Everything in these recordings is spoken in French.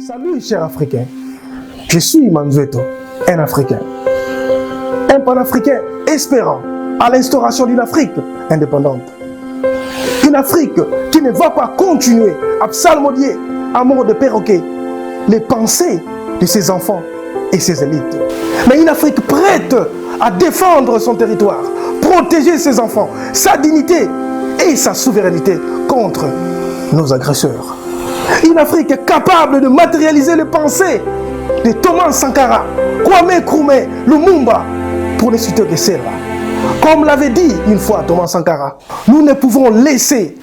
Salut chers Africains, je suis Manzueto, un Africain. Un panafricain espérant à l'instauration d'une Afrique indépendante. Une Afrique qui ne va pas continuer à psalmodier à mort de perroquet les pensées de ses enfants et ses élites. Mais une Afrique prête à défendre son territoire, protéger ses enfants, sa dignité et sa souveraineté contre nos agresseurs. Une Afrique capable de matérialiser les pensées de Thomas Sankara, Kwame Nkrumah, Lumumba, pour ne citer que celle-là. Comme l'avait dit une fois Thomas Sankara, nous ne pouvons laisser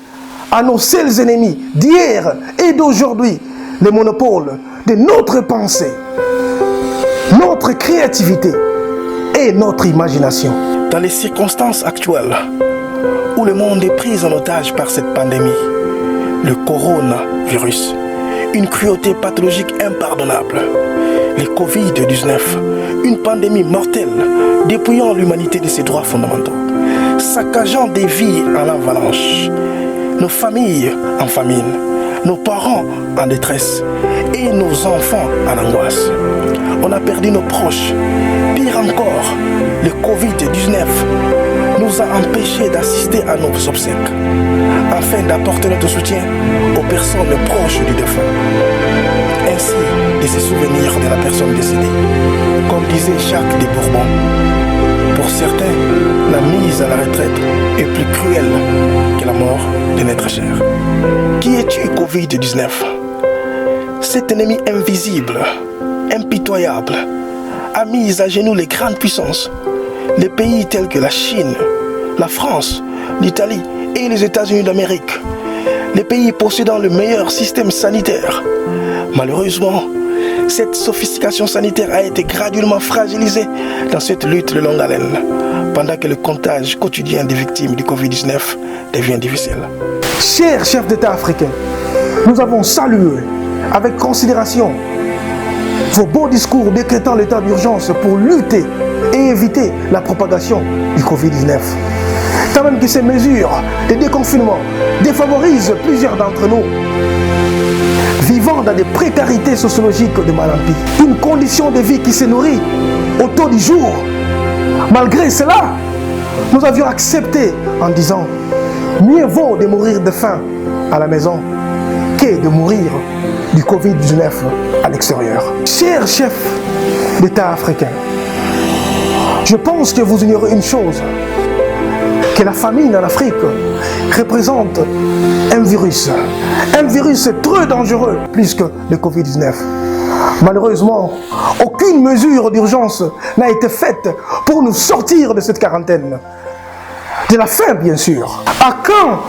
à nos seuls ennemis d'hier et d'aujourd'hui le monopole de notre pensée, notre créativité et notre imagination. Dans les circonstances actuelles où le monde est pris en otage par cette pandémie, le coronavirus, une cruauté pathologique impardonnable, le Covid-19, une pandémie mortelle dépouillant l'humanité de ses droits fondamentaux, saccageant des vies en avalanche, nos familles en famine, nos parents en détresse et nos enfants en angoisse. On a perdu nos proches. Pire encore, le Covid-19 nous a empêchés d'assister à nos obsèques, afin d'apporter notre soutien aux personnes proches du défunt, ainsi de se souvenir de la personne décédée. Comme disait Jacques de Bourbon, pour certains, la mise à la retraite est plus cruelle que la mort de notre cher. Qui es-tu, Covid-19? Cet ennemi invisible, impitoyable, a mis à genoux les grandes puissances, les pays tels que la Chine, la France, l'Italie et les États-Unis d'Amérique, les pays possédant le meilleur système sanitaire. Malheureusement, cette sophistication sanitaire a été graduellement fragilisée dans cette lutte de longue haleine, pendant que le comptage quotidien des victimes du Covid-19 devient difficile. Chers chefs d'État africains, nous avons salué avec considération vos beaux discours décrétant l'état d'urgence pour lutter et éviter la propagation du Covid-19. Tant même que ces mesures de déconfinement défavorisent plusieurs d'entre nous, vivant dans des précarités sociologiques de Malampi, une condition de vie qui se nourrit au taux du jour. Malgré cela, nous avions accepté en disant mieux vaut de mourir de faim à la maison que de mourir du Covid-19 à l'extérieur. Chers chefs d'État africains, je pense que vous ignorez une chose, que la famine en Afrique représente un virus très dangereux, plus que le Covid-19. Malheureusement, aucune mesure d'urgence n'a été faite pour nous sortir de cette quarantaine. De la faim, bien sûr. À quand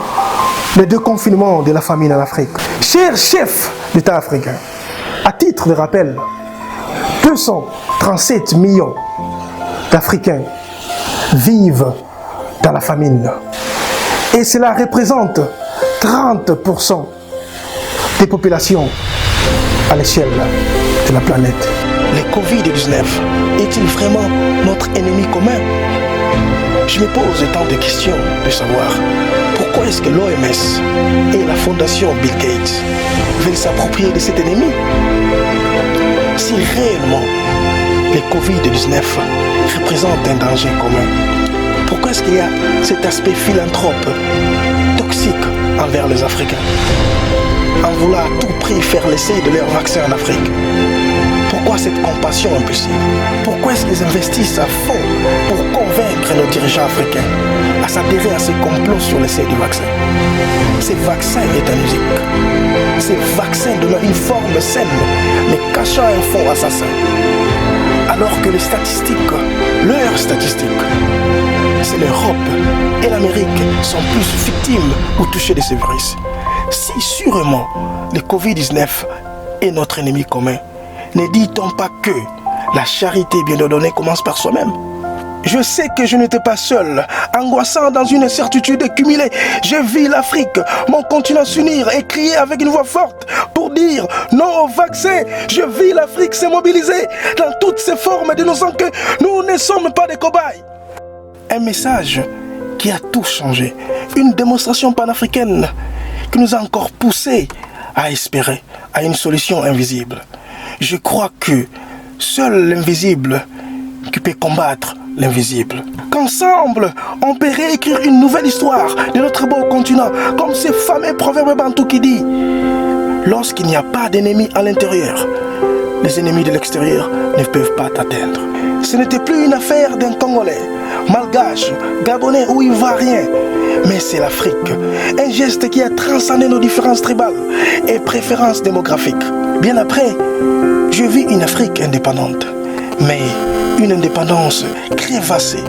le déconfinement de la famine en Afrique? Chers chefs d'État africains, à titre de rappel, 237 millions d'Africains vivent dans la famine. Et cela représente 30% des populations à l'échelle de la planète. Le Covid-19 est-il vraiment notre ennemi commun? Je me pose tant de questions de savoir pourquoi est-ce que l'OMS et la fondation Bill Gates veulent s'approprier de cet ennemi? Si réellement le Covid-19 représente un danger commun, pourquoi est-ce qu'il y a cet aspect philanthrope, toxique envers les Africains, en voulant à tout prix faire l'essai de leur vaccin en Afrique? Pourquoi cette compassion impulsive? Pourquoi est-ce qu'ils investissent à fond pour convaincre nos dirigeants africains à s'adhérer à ces complots sur l'essai du vaccin? Ces vaccins éthanasiques, ces vaccins donnant une forme saine mais cachant un fond assassin. Alors que les statistiques, leurs statistiques, c'est l'Europe et l'Amérique sont plus victimes ou touchées de ces virus. Si sûrement le Covid-19 est notre ennemi commun, ne dit-on pas que la charité bien ordonnée commence par soi-même? Je sais que je n'étais pas seul, angoissant dans une incertitude cumulée. Je vis l'Afrique, mon continent s'unir et crier avec une voix forte pour dire non au vaccin. Je vis l'Afrique se mobiliser dans toutes ses formes, dénonçant que nous ne sommes pas des cobayes. Un message qui a tout changé, une démonstration panafricaine qui nous a encore poussés à espérer à une solution invisible. Je crois que seul l'invisible qui peut combattre l'invisible. Qu'ensemble, on peut réécrire une nouvelle histoire de notre beau continent, comme ce fameux proverbe bantou qui dit: lorsqu'il n'y a pas d'ennemis à l'intérieur, les ennemis de l'extérieur ne peuvent pas t'atteindre. Ce n'était plus une affaire d'un Congolais, Malgache, Gabonais ou Ivoirien, mais c'est l'Afrique. Un geste qui a transcendé nos différences tribales et préférences démographiques. Bien après, je vis une Afrique indépendante, mais une indépendance crévassée,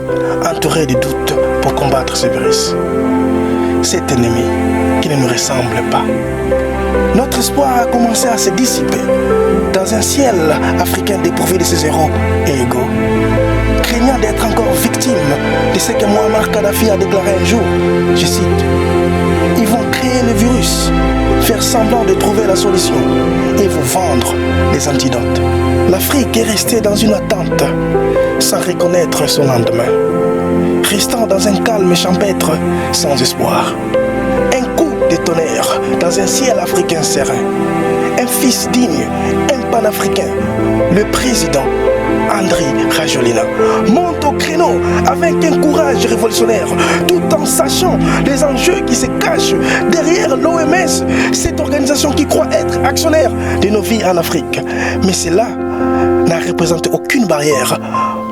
entourée de doutes pour combattre ce virus. Cet ennemi qui ne nous ressemble pas. Notre espoir a commencé à se dissiper dans un ciel africain dépourvu de ses héros et égaux, craignant d'être encore victime de ce que Muammar Kadhafi a déclaré un jour. Je cite: ils vont créer le virus, faire semblant de trouver la solution et vous vendre des antidotes. L'Afrique est restée dans une attente sans reconnaître son lendemain, restant dans un calme champêtre sans espoir. Un coup de tonnerre dans un ciel africain serein. Un fils digne, un panafricain, le président Andry Rajoelina monte au créneau avec un courage révolutionnaire, tout en sachant les enjeux qui se cachent derrière l'OMS, cette organisation qui croit être actionnaire de nos vies en Afrique. Mais cela n'a représenté aucune barrière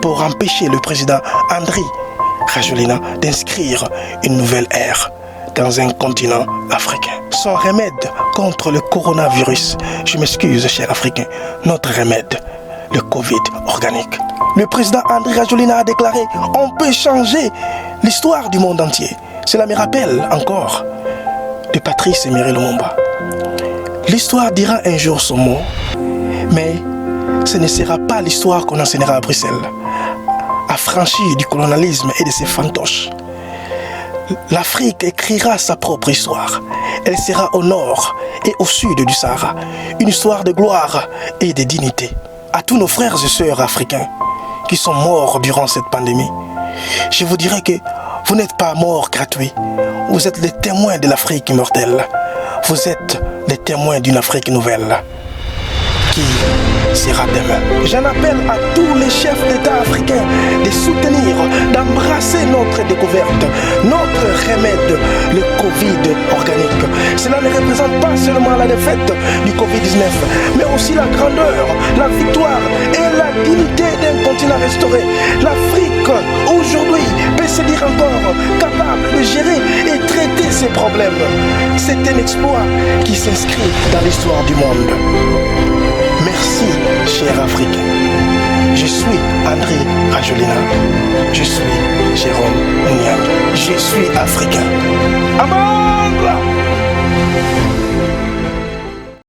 pour empêcher le président Andry Rajoelina d'inscrire une nouvelle ère dans un continent africain. Son remède contre le coronavirus, je m'excuse chers Africains, notre remède, le Covid organique. Le président Andry Rajoelina a déclaré: on peut changer l'histoire du monde entier. Cela me rappelle encore de Patrice Emery Lumumba. L'histoire dira un jour son mot, mais ce ne sera pas l'histoire qu'on enseignera à Bruxelles, affranchie du colonialisme et de ses fantoches. L'Afrique écrira sa propre histoire. Elle sera au nord et au sud du Sahara, une histoire de gloire et de dignité. À tous nos frères et sœurs africains qui sont morts durant cette pandémie, je vous dirais que vous n'êtes pas morts gratuits. Vous êtes les témoins de l'Afrique immortelle. Vous êtes les témoins d'une Afrique nouvelle qui sera demain. J'en appelle à tous les chefs d'État africains de soutenir, d'embrasser notre découverte, notre remède, le Covid organique. Cela ne représente pas seulement la défaite du Covid-19, mais aussi la grandeur, la victoire et la dignité d'un continent restauré. L'Afrique, aujourd'hui, peut se dire encore capable de gérer et traiter ses problèmes. C'est un exploit qui s'inscrit dans l'histoire du monde. Merci, chers Africains. Je suis Andry Rajoelina. Je suis Jérôme Mouniang. Je suis africain. Amandla!